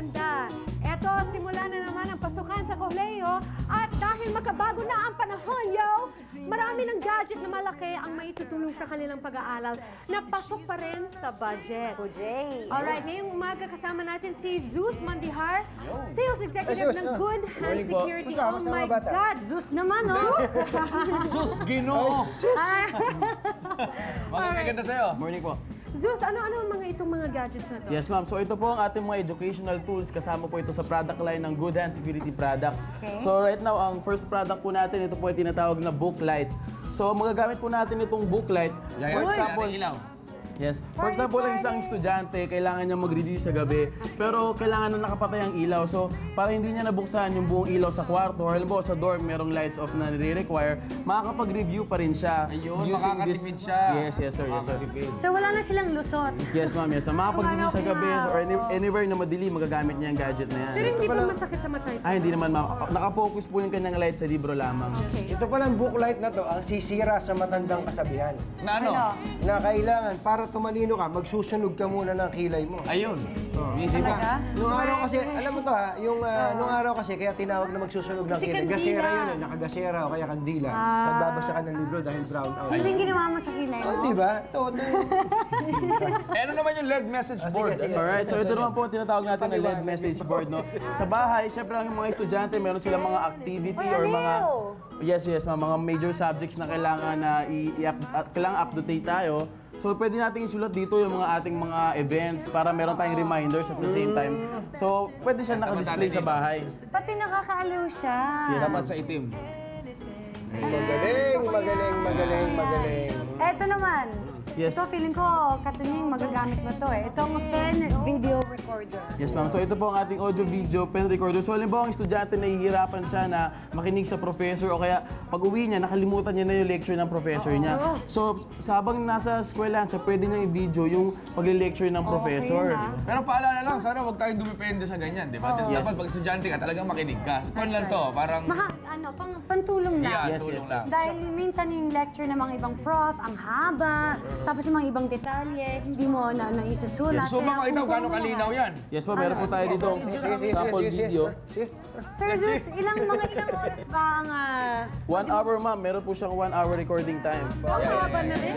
maganda. Eto, simula na naman ang pasukan sa kolehiyo at dahil makabago na ang panahon, yo, marami ng gadget na malaki ang maitutulong sa kanilang pag-aaral na pasok pa rin sa budget. Alright, ngayong umaga kasama natin si Zeus Mandihar, Sales Executive ng Good Hand Security. Oh my God! Zeus naman, oh! Sus, Ginoo! Maganda sa'yo. Morning po. Zeus, ano-ano ang itong mga gadgets na to? Yes, ma'am. So ito po ang ating mga educational tools. Kasama po ito sa product line ng Good Hand Security Products. Okay. So right now, ang first product po natin, ito po ay tinatawag na Booklight. So magagamit po natin itong Booklight. For example, yes. For example, ang isang estudyante, kailangan niya mag-reduce sa gabi, pero kailangan na nakapatay ang ilaw. So, para hindi niya nabuksan yung buong ilaw sa kwarto, or halimbawa sa dorm, merong lights off na nire-require, makakapag-review pa rin siya. Ayun, makakatipid siya. Yes, sir. Yes, sir. So wala na silang lusot. Yes, ma'am. Yes, makakapag-review sa gabi or anywhere na madili, magagamit niya ang gadget na yan. Pero hindi ba masakit sa mata ito? Hindi naman, ma'am. Nakafocus po yung kanyang light sa libro lamang. Okay. Ito palang booklight na to, ang sisira sa matandang kasabihan. Na ano? Na kailangan, para tumalino ka, magsusunog ka muna ng kilay mo. Ayun. Talaga? Nung araw kasi, alam mo to ha, nung araw kasi, kaya tinawag na magsusunog ng kilay. Gasera yun eh, nakagasera o kaya kandila. Nagbabasa ka ng libro dahil brown out. Ano yung ginawa mo sa kilay mo? Oh, di ba? Ito. Ano naman yung LED message board? Alright, so ito naman po ang tinatawag natin na LED message board, no? Sa bahay, syempre ang mga estudyante, meron silang mga activity or mga... Yes, mga major subjects na kailangan na kailangan up-to-date tayo. So, pwede natin isulat dito yung mga ating mga events para meron tayong reminders at the same time. So, pwede siya naka-display sa bahay. Pati nakakaaliw siya. Yes, Dapat sa itim. Magaling. Eto naman. Yes. Ito, feeling ko, katunying magagamit mo to eh. Itong pen video recorder. Yes, ma'am. So, ito po ang ating audio-video pen recorder. So, halimbawa, ang estudyante nahihirapan siya na makinig sa professor o kaya pag-uwi niya, nakalimutan niya na yung lecture ng professor niya. So, habang nasa eskwelahan siya, pwede niyang i-video yung pag-lecture ng professor. Pero paalala lang, sana huwag tayong dumipende sa ganyan, di ba? Dapat pag estudyante ka, talagang makinig ka. Kung lang to, parang... Pantulong lang. Yeah, tulong lang. Dahil minsan yung lecture ng mga ibang prof, ang haba, tapos yung mga ibang detalye, hindi mo na naisusulat. So mga ito, gano'ng kalinaw yan? Yes po, meron po tayo dito sample video. Sir Zeus, ilang oras ba ang... 1 hour, ma'am. Meron po siyang 1 hour recording time. Ang haba na rin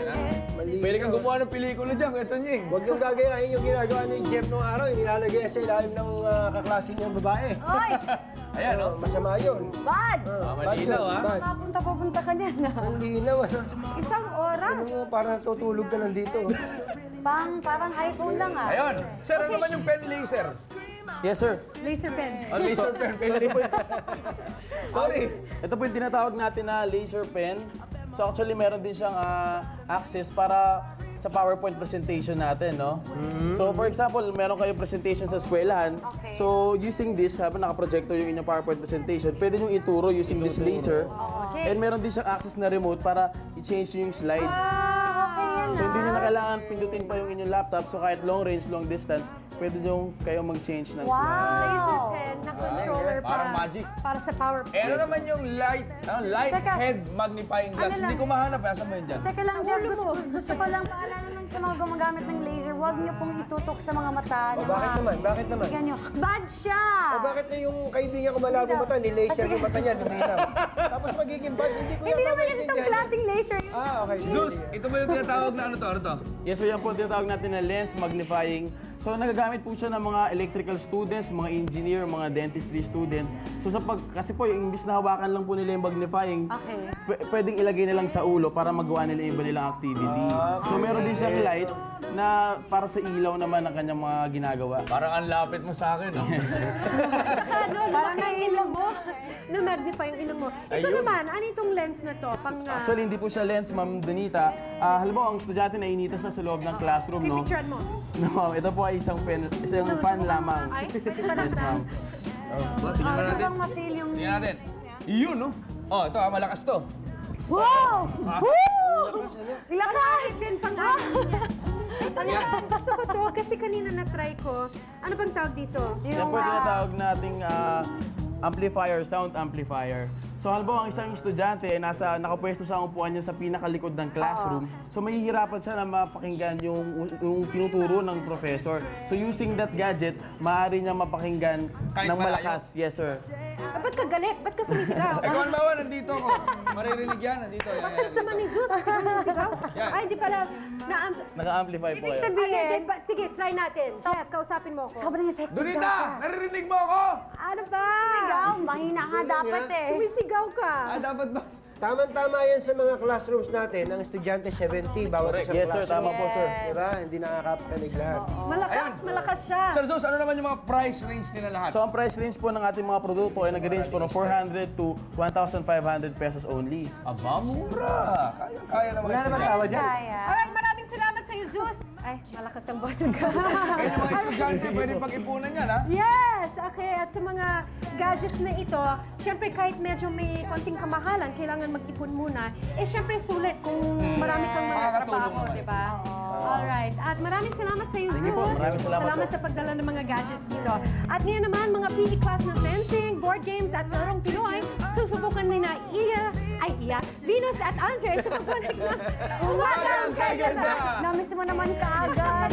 Pwede kang gumawa ng pelikula dyan, ito Nying. Huwag yung gagayahin yung ginagawa ni Jeff nung araw, nilalagay sa ilalim ng kaklase niyang babae. Oy! Ayan, no? Masama yun. Bad! Malinaw, ha? Bad. Papunta ka niyan. Ang linaw. Isang oras. Ano mo, parang natutulog ka nandito. Parang iPhone lang ah. Ayun. Sir, ano naman yung pen laser? Yes, sir. Laser pen. Laser pen. Sorry. Ito po yung tinatawag natin na laser pen. So actually, meron din siyang access para sa PowerPoint presentation natin, no? So for example, meron kayong presentation sa eskwelahan. Okay. So using this, habang nakaprojector yung inyong PowerPoint presentation, pwede nyo ituro using this laser. Okay. And meron din siyang access na remote para i-change yung slides. Okay yan So hindi nyo na kailangan pindutin pa yung inyong laptop. So kahit long range, long distance, pwede nyo kayong mag-change ng slides. Laser pen na controller Parang magic. para sa PowerPoint. Ano naman yung light Teka. head magnifying glass? Ano Hindi lang? ko mahanap, saan mo yun dyan? Teka lang, Jeff, gusto ko lang paalala lang sa mga gumagamit ng laser, huwag niyo pong itutok sa mga mata. ng Bakit mga- naman? Bakit naman? Bigyan niyo. Bad siya! O bakit na yung kaibigan ko malabo mata, ni-laser yung mata niya, luminaw. Tapos magiging bad, hindi ko Hindi yan naman yan itong maintindihan. klaseng laser. Okay. Zeus, ito ba yung tinatawag na ano to? Yes, so yan po ang tinatawag natin na lens magnifying. So nagagamit po siya ng mga electrical students, mga engineer, mga dentistry students. So kasi po yung imbis na hawakan lang po nila yung magnifying, pwedeng ilagay nilang sa ulo para magawa nila yung iba nilang activity. So meron din siyang light na para sa ilaw naman ang kanyang mga ginagawa. Parang ang lapit mo sa akin, no? Saka ano, Parang lumaki yung ilong mo. Na-magnify yung ilong mo. Ito Ayun. naman, ano itong lens na to? Pang, Actually, hindi po siya lens, Ma'am Donita. Halimbawa, ang estudyante nainita siya sa loob ng classroom, no? picturean mo. No, ito po ay isang fan lamang. Ay, pwede pa lang Yes, ma'am. Tingnan Ano natin. bang ma-feel yung... Tingnan natin. Yun, no? Oh, ito malakas to. Wow! Woo! Lakas! Din pang niya. Ito na, gusto ko to kasi kanina na-try ko. Ano bang tawag dito? Yan po yung tinatawag nating amplifier, sound amplifier. So halimbawa, ang isang estudyante ay nakapwesto sa upuan niya sa pinakalikod ng classroom. So mahihirapan siya na mapakinggan yung tinuturo ng professor. So using that gadget, maaari niya mapakinggan Kahit ng malayo? malakas. Yes, sir. Ba't ka galit? Ba't ka sumisigaw? Ikaw ang bawa, nandito ko. Maririnig yan, nandito. Yan, Basta sama ni Zeus, sumisigaw. Yan. Ay, hindi pala. Naka-amplify po kayo. Sige, try natin. Chef, kausapin mo ako. Sobrang effective, Donita! Joshua. Naririnig mo ako? Ano ba? Ikaw, mahina nga dapat eh. Sumisigaw ka. Dapat ba? Tama-tama yan sa mga classrooms natin. Ang estudyante 70, bawat isang Yes, sir. classroom. Tama po, sir. Diba? Hindi nakakapanig lahat. Malakas siya. Sir Zeus, ano naman yung mga price range nila lahat? So ang price range po ng ating mga produkto ay nag-range po ng 400 to 1,500 pesos only. Aba, mura. Kaya naman. Wala naman tawa dyan. Alright, maraming salamat sa iyo, Zeus. Ay, malakas ang boses ka. Kaya yung mga estudyante, pwede pag-ipunan yan, ha? Yes! Okay, at sa mga gadgets na ito, syempre kahit medyo may konting kamahalan, kailangan mag-ipon muna. Eh, syempre sulit kung marami kang mga Makakatulong trabaho, naman. di ba? Alright. At maraming salamat sa iyo, Sige po, Zeus. maraming salamat po. sa pagdala ng mga gadgets dito. At ngayon naman, mga PE class ng fencing, board games at larong Pinoy, susubukan nila Venus at Andre sa pagpanig na Umagang Kaganda! Namiss mo naman kaagad.